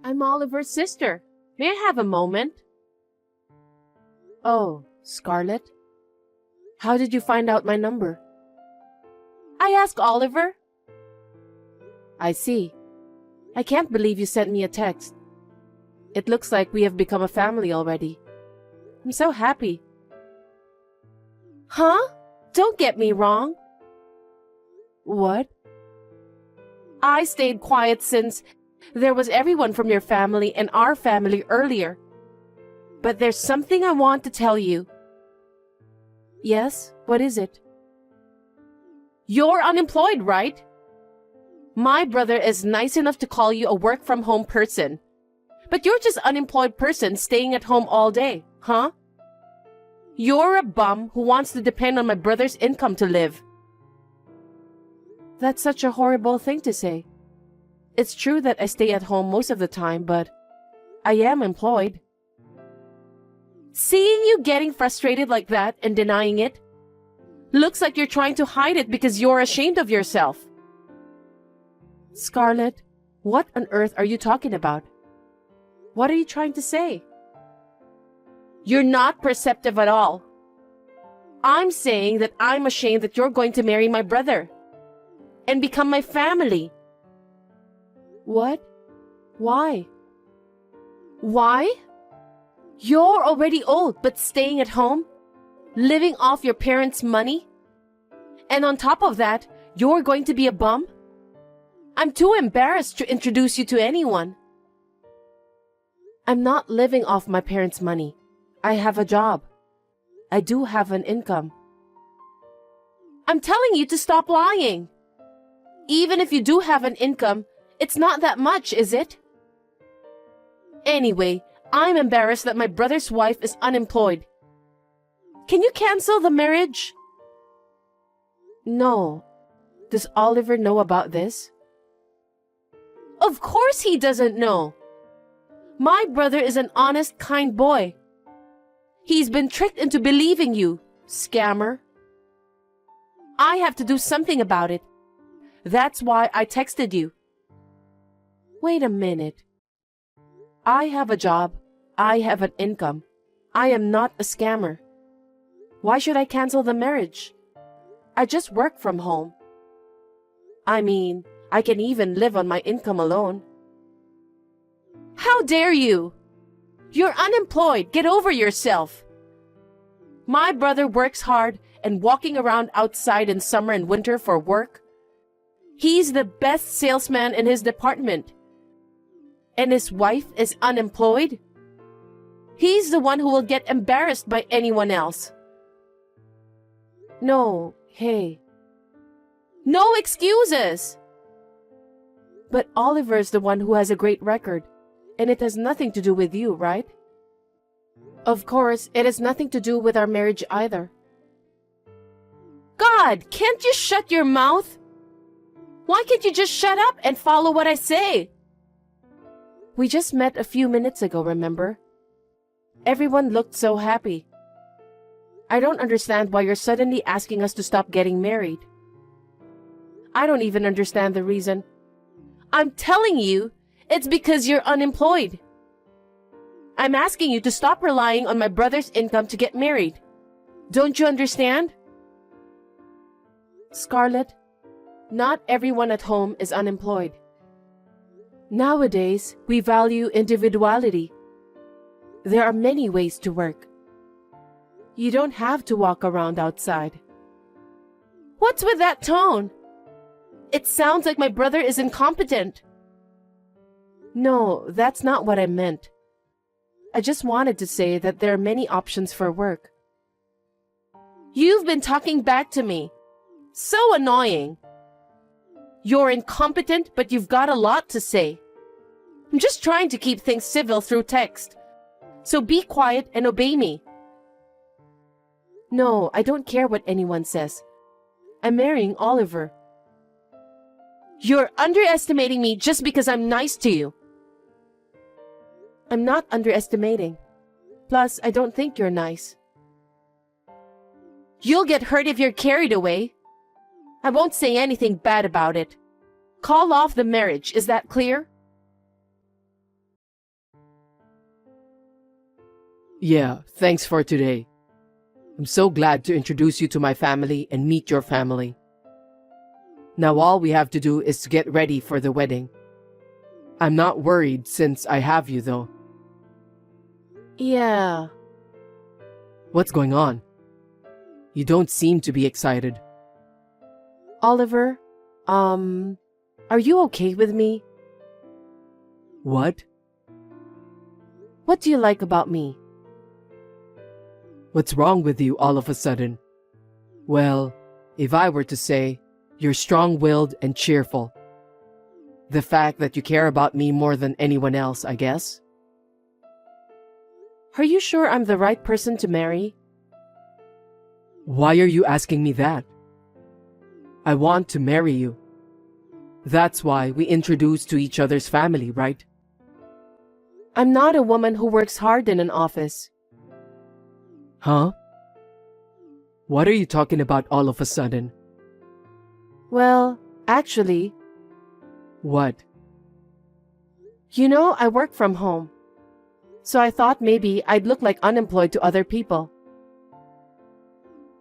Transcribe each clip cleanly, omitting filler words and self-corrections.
I'm Oliver's sister. May I have a moment? Oh, Scarlett? How did you find out my number? I asked Oliver. I see. I can't believe you sent me a text. It looks like we have become a family already. I'm so happy. Huh? Don't get me wrong. What? I stayed quiet since there was everyone from your family and our family earlier. But there's something I want to tell you. Yes? What is it? You're unemployed, right? My brother is nice enough to call you a work-from-home person. But you're just an unemployed person staying at home all day, huh? You're a bum who wants to depend on my brother's income to live. That's such a horrible thing to say. It's true that I stay at home most of the time, but I am employed. Seeing you getting frustrated like that and denying it looks like you're trying to hide it because you're ashamed of yourself. Scarlett, what on earth are you talking about? What are you trying to say? You're not perceptive at all. I'm saying that I'm ashamed that you're going to marry my brother and become my family. What? Why? Why? You're already old but staying at home, living off your parents' money, and on top of that, you're going to be a bum? I'm too embarrassed to introduce you to anyone. I'm not living off my parents' money. I have a job. I do have an income. I'm telling you to stop lying. Even if you do have an income, it's not that much, is it? Anyway, I'm embarrassed that my brother's wife is unemployed. Can you cancel the marriage? No. Does Oliver know about this? Of course he doesn't know. My brother is an honest, kind boy. He's been tricked into believing you, scammer. I have to do something about it. That's why I texted you. Wait a minute. I have a job. I have an income. I am not a scammer. Why should I cancel the marriage? I just work from home. I mean, I can even live on my income alone. How dare you? You're unemployed. Get over yourself. My brother works hard and walking around outside in summer and winter for work. He's the best salesman in his department. And his wife is unemployed? He's the one who will get embarrassed by anyone else. No, hey. No excuses! But Oliver's the one who has a great record, and it has nothing to do with you, right? Of course, it has nothing to do with our marriage either. God, can't you shut your mouth? Why can't you just shut up and follow what I say? We just met a few minutes ago, remember? Everyone looked so happy. I don't understand why you're suddenly asking us to stop getting married. I don't even understand the reason. I'm telling you, it's because you're unemployed. I'm asking you to stop relying on my brother's income to get married. Don't you understand? Scarlett, not everyone at home is unemployed. Nowadays, we value individuality. There are many ways to work. You don't have to walk around outside. What's with that tone? It sounds like my brother is incompetent. No, that's not what I meant. I just wanted to say that there are many options for work. You've been talking back to me. So annoying. You're incompetent, but you've got a lot to say. I'm just trying to keep things civil through text. So be quiet and obey me. No, I don't care what anyone says. I'm marrying Oliver. You're underestimating me just because I'm nice to you. I'm not underestimating. Plus, I don't think you're nice. You'll get hurt if you're carried away. I won't say anything bad about it. Call off the marriage, is that clear? Yeah, thanks for today. I'm so glad to introduce you to my family and meet your family. Now all we have to do is to get ready for the wedding. I'm not worried since I have you though. Yeah. What's going on? You don't seem to be excited. Oliver, are you okay with me? What? What do you like about me? What's wrong with you all of a sudden? Well, if I were to say, you're strong-willed and cheerful. The fact that you care about me more than anyone else, I guess. Are you sure I'm the right person to marry? Why are you asking me that? I want to marry you. That's why we introduced to each other's family, right? I'm not a woman who works hard in an office. Huh? What are you talking about all of a sudden? Well, actually, What? I work from home. So I thought maybe I'd look like unemployed to other people.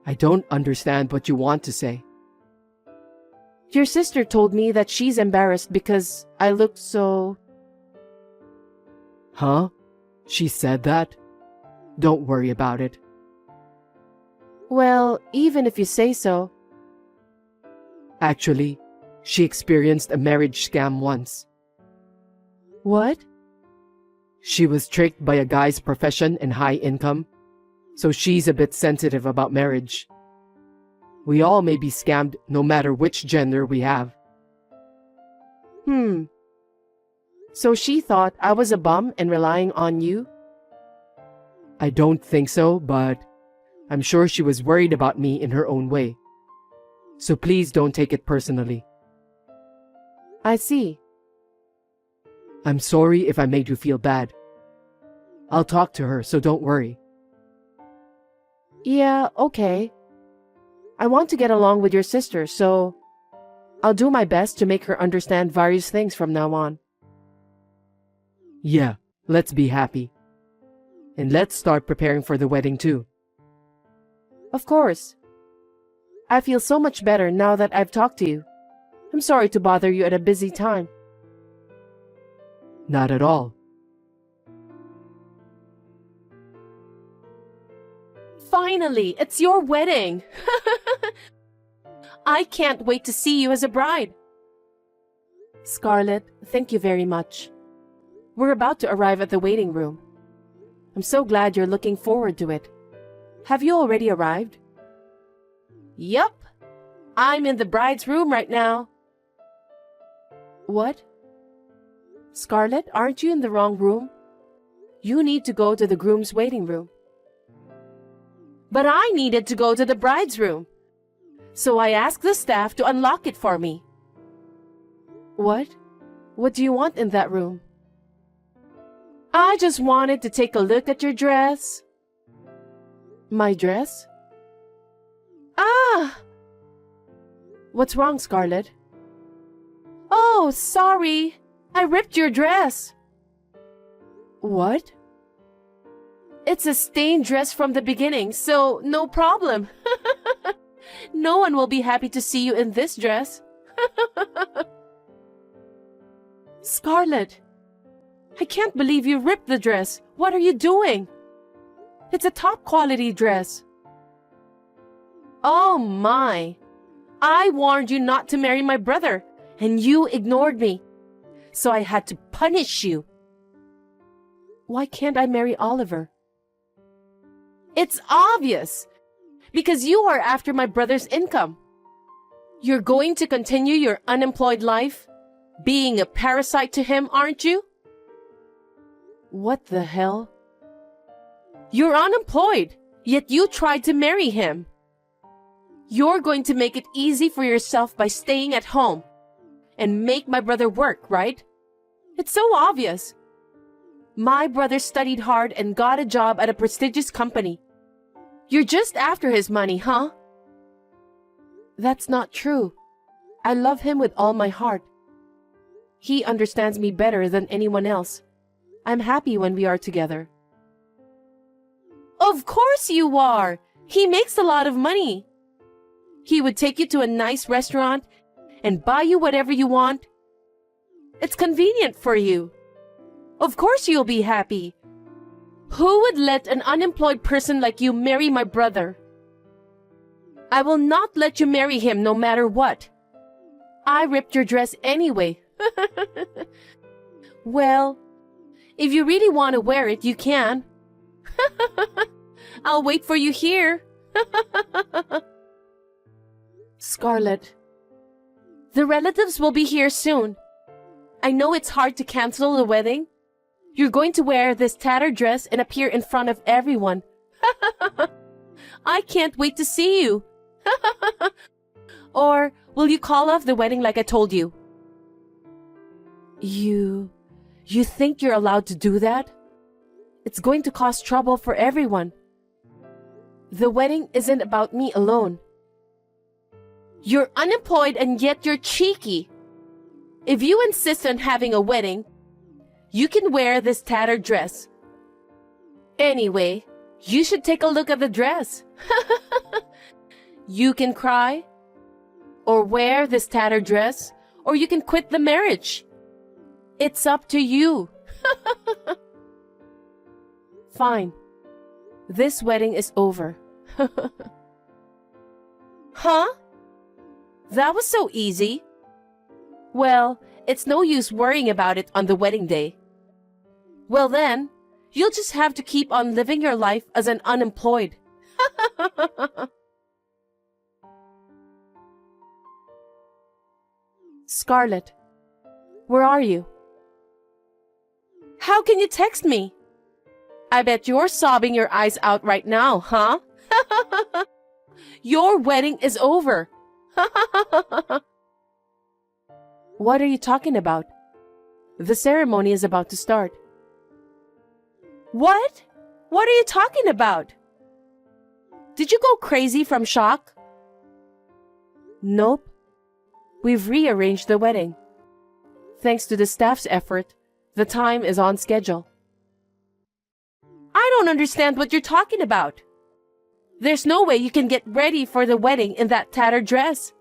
I don't understand what you want to say. Your sister told me that she's embarrassed because I look so... Huh? She said that? Don't worry about it. Well, even if you say so. Actually, she experienced a marriage scam once. What? She was tricked by a guy's profession and high income, so she's a bit sensitive about marriage. We all may be scammed no matter which gender we have. So she thought I was a bum and relying on you? I don't think so, but I'm sure she was worried about me in her own way. So please don't take it personally. I see. I'm sorry if I made you feel bad. I'll talk to her, so don't worry. Yeah, okay. I want to get along with your sister, so I'll do my best to make her understand various things from now on. Yeah, let's be happy. And let's start preparing for the wedding too. Of course. I feel so much better now that I've talked to you. I'm sorry to bother you at a busy time. Not at all. Finally, it's your wedding! I can't wait to see you as a bride. Scarlett, thank you very much. We're about to arrive at the waiting room. I'm so glad you're looking forward to it. Have you already arrived? Yup. I'm in the bride's room right now. What? Scarlett, aren't you in the wrong room? You need to go to the groom's waiting room. But I needed to go to the bride's room. So I asked the staff to unlock it for me. What? What do you want in that room? I just wanted to take a look at your dress. My dress? Ah! What's wrong, Scarlett? Oh, sorry. I ripped your dress. What? It's a stained dress from the beginning, so no problem. No one will be happy to see you in this dress. Scarlett, I can't believe you ripped the dress. What are you doing? It's a top quality dress. Oh my. I warned you not to marry my brother, and you ignored me. So I had to punish you. Why can't I marry Oliver? It's obvious. Because you are after my brother's income. You're going to continue your unemployed life, being a parasite to him, aren't you? What the hell? You're unemployed, yet you tried to marry him. You're going to make it easy for yourself by staying at home and make my brother work, right? It's so obvious. My brother studied hard and got a job at a prestigious company. You're just after his money, huh? That's not true. I love him with all my heart. He understands me better than anyone else. I'm happy when we are together. Of course you are. He makes a lot of money. He would take you to a nice restaurant and buy you whatever you want. It's convenient for you. Of course you'll be happy. Who would let an unemployed person like you marry my brother? I will not let you marry him no matter what. I ripped your dress anyway. Well, if you really want to wear it, you can. I'll wait for you here. Scarlett, the relatives will be here soon. I know it's hard to cancel the wedding. You're going to wear this tattered dress and appear in front of everyone. I can't wait to see you. Or will you call off the wedding like I told you? You think you're allowed to do that? It's going to cause trouble for everyone. The wedding isn't about me alone. You're unemployed and yet you're cheeky. If you insist on having a wedding, you can wear this tattered dress. Anyway, you should take a look at the dress. You can cry, or wear this tattered dress, or you can quit the marriage. It's up to you. Fine. This wedding is over. Huh? That was so easy. Well, it's no use worrying about it on the wedding day. Well then, you'll just have to keep on living your life as an unemployed. Scarlett, where are you? How can you text me? I bet you're sobbing your eyes out right now, huh? Your wedding is over. What are you talking about? The ceremony is about to start. What? What are you talking about? Did you go crazy from shock? Nope. We've rearranged the wedding. Thanks to the staff's effort, the time is on schedule. I don't understand what you're talking about. There's no way you can get ready for the wedding in that tattered dress.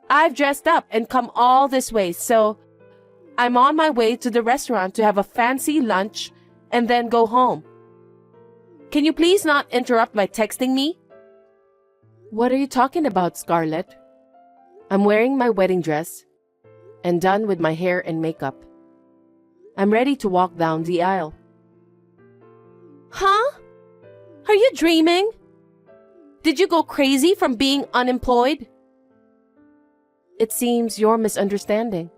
I've dressed up and come all this way, so I'm on my way to the restaurant to have a fancy lunch and then go home. Can you please not interrupt by texting me? What are you talking about, Scarlett? I'm wearing my wedding dress and done with my hair and makeup. I'm ready to walk down the aisle. Huh? Are you dreaming? Did you go crazy from being unemployed? It seems you're misunderstanding.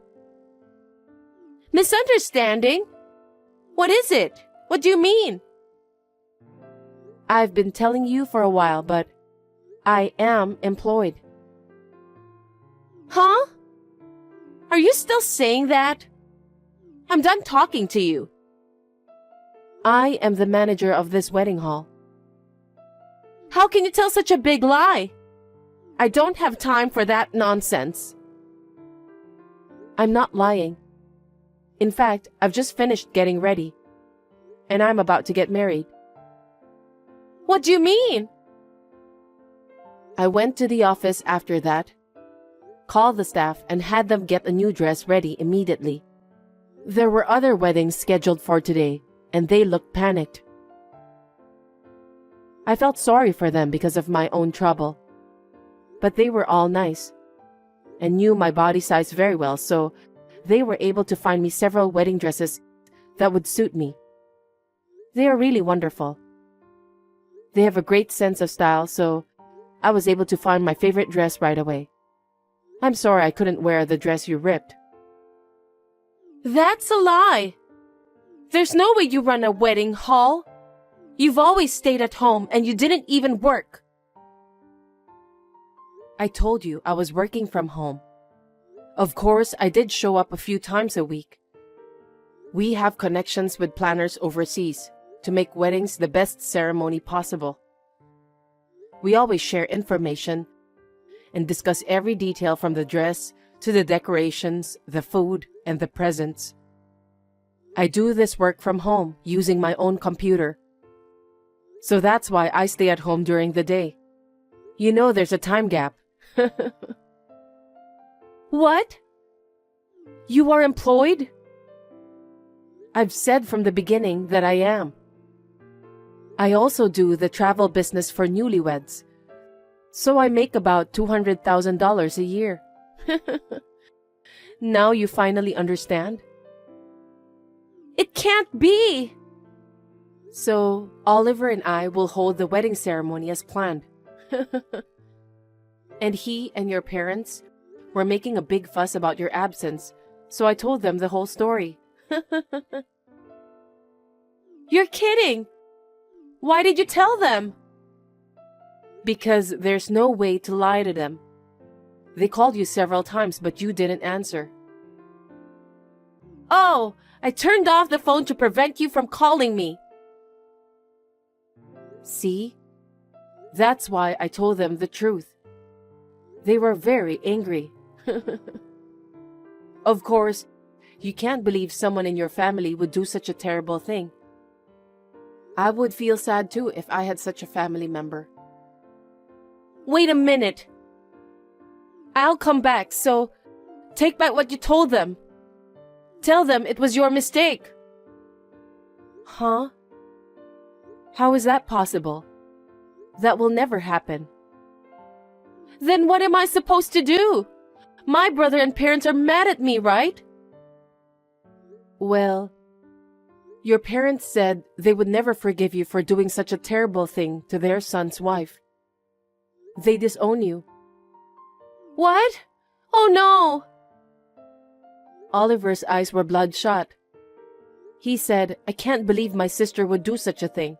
Misunderstanding? What is it? What do you mean? I've been telling you for a while, but I am employed. Huh? Are you still saying that? I'm done talking to you. I am the manager of this wedding hall. How can you tell such a big lie? I don't have time for that nonsense. I'm not lying. In fact, I've just finished getting ready, and I'm about to get married. What do you mean? I went to the office after that, called the staff, and had them get a new dress ready immediately. There were other weddings scheduled for today, and they looked panicked. I felt sorry for them because of my own trouble, but they were all nice and knew my body size very well, so they were able to find me several wedding dresses that would suit me. They are really wonderful. They have a great sense of style, so I was able to find my favorite dress right away. I'm sorry I couldn't wear the dress you ripped. That's a lie. There's no way you run a wedding hall. You've always stayed at home and you didn't even work. I told you I was working from home. Of course, I did show up a few times a week. We have connections with planners overseas to make weddings the best ceremony possible. We always share information and discuss every detail from the dress to the decorations, the food, and the presents. I do this work from home using my own computer. So that's why I stay at home during the day. You know there's a time gap. What? You are employed? I've said from the beginning that I am. I also do the travel business for newlyweds. So I make about $200,000 a year. Now you finally understand? It can't be! So Oliver and I will hold the wedding ceremony as planned. And he and your parents were making a big fuss about your absence, so I told them the whole story. You're kidding! Why did you tell them? Because there's no way to lie to them. They called you several times, but you didn't answer. Oh, I turned off the phone to prevent you from calling me. See? That's why I told them the truth. They were very angry. Of course, you can't believe someone in your family would do such a terrible thing. I would feel sad too if I had such a family member. Wait a minute. I'll come back, so take back what you told them. Tell them it was your mistake. Huh? How is that possible? That will never happen. Then what am I supposed to do? My brother and parents are mad at me, right? Well, your parents said they would never forgive you for doing such a terrible thing to their son's wife. They disown you. What? Oh no! Oliver's eyes were bloodshot. He said, I can't believe my sister would do such a thing.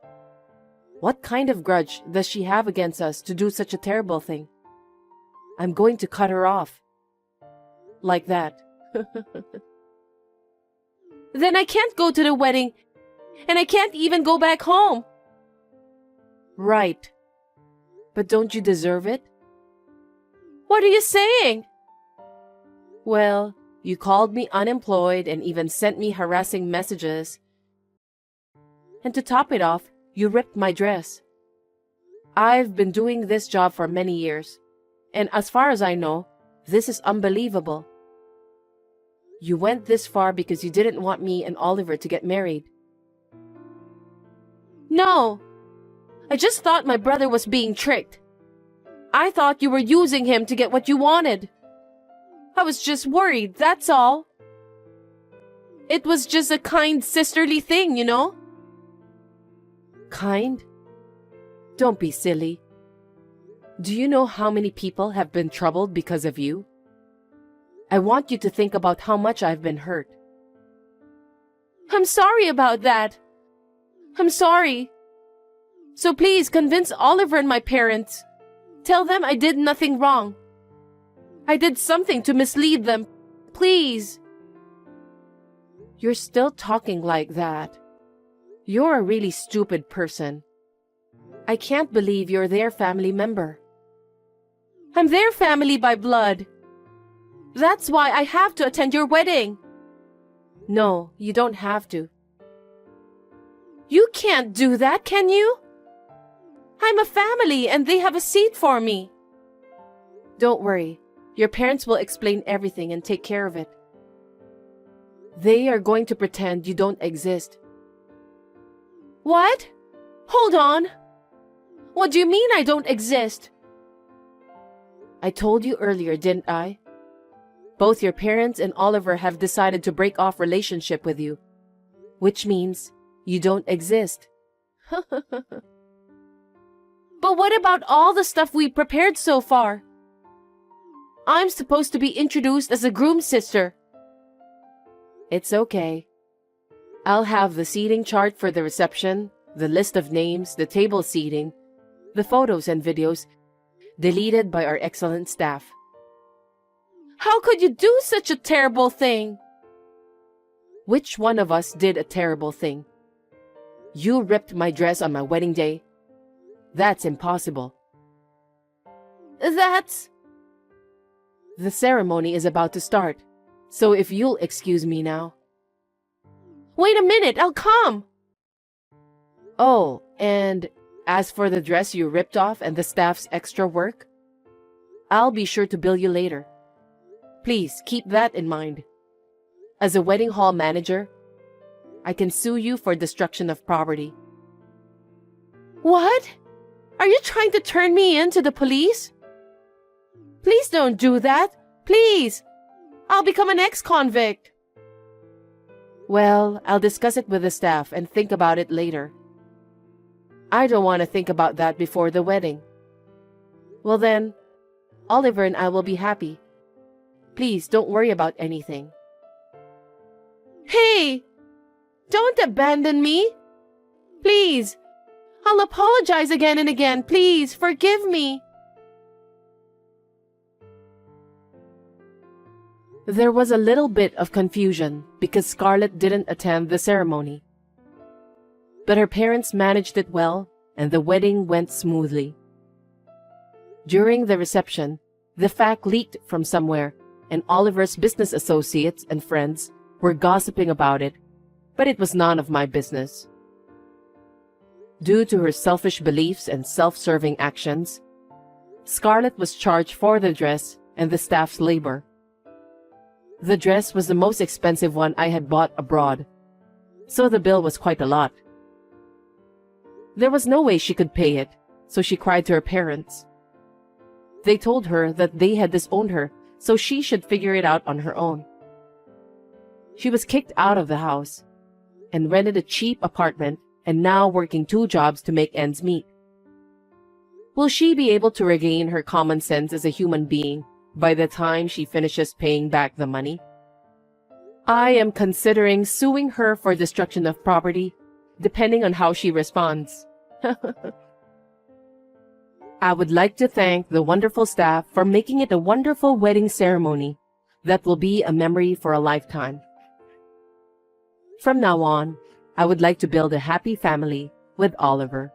What kind of grudge does she have against us to do such a terrible thing? I'm going to cut her off. Like that. Then I can't go to the wedding, and I can't even go back home. Right. But don't you deserve it? What are you saying? Well, you called me unemployed and even sent me harassing messages. And to top it off, you ripped my dress. I've been doing this job for many years, and as far as I know, this is unbelievable. You went this far because you didn't want me and Oliver to get married. No, I just thought my brother was being tricked. I thought you were using him to get what you wanted. I was just worried, that's all. It was just a kind sisterly thing, you know? Kind? Don't be silly. Do you know how many people have been troubled because of you? I want you to think about how much I've been hurt. I'm sorry about that. I'm sorry. So please convince Oliver and my parents. Tell them I did nothing wrong. I did something to mislead them. Please. You're still talking like that. You're a really stupid person. I can't believe you're their family member. I'm their family by blood. That's why I have to attend your wedding. No, you don't have to. You can't do that, can you? I'm a family and they have a seat for me. Don't worry. Your parents will explain everything and take care of it. They are going to pretend you don't exist. What? Hold on. What do you mean I don't exist? I told you earlier, didn't I? Both your parents and Oliver have decided to break off relationship with you, which means you don't exist. But what about all the stuff we prepared so far? I'm supposed to be introduced as a groom's sister. It's okay. I'll have the seating chart for the reception, the list of names, the table seating, the photos and videos deleted by our excellent staff. How could you do such a terrible thing? Which one of us did a terrible thing? You ripped my dress on my wedding day. That's impossible. That's... The ceremony is about to start, so if you'll excuse me now. Wait a minute, I'll come. Oh, and as for the dress you ripped off and the staff's extra work, I'll be sure to bill you later. Please keep that in mind. As a wedding hall manager, I can sue you for destruction of property. What? Are you trying to turn me in to the police? Please don't do that. Please. I'll become an ex-convict. Well, I'll discuss it with the staff and think about it later. I don't want to think about that before the wedding. Well then, Oliver and I will be happy. Please don't worry about anything. Hey! Don't abandon me. Please. I'll apologize again and again. Please, forgive me. There was a little bit of confusion because Scarlett didn't attend the ceremony. But her parents managed it well, and the wedding went smoothly. During the reception, the fact leaked from somewhere, and Oliver's business associates and friends were gossiping about it, but it was none of my business. Due to her selfish beliefs and self-serving actions, Scarlett was charged for the dress and the staff's labor. The dress was the most expensive one I had bought abroad, so the bill was quite a lot. There was no way she could pay it, so she cried to her parents. They told her that they had disowned her, so she should figure it out on her own. She was kicked out of the house and rented a cheap apartment and now working 2 jobs to make ends meet. Will she be able to regain her common sense as a human being by the time she finishes paying back the money? I am considering suing her for destruction of property, depending on how she responds. I would like to thank the wonderful staff for making it a wonderful wedding ceremony that will be a memory for a lifetime. From now on, I would like to build a happy family with Oliver.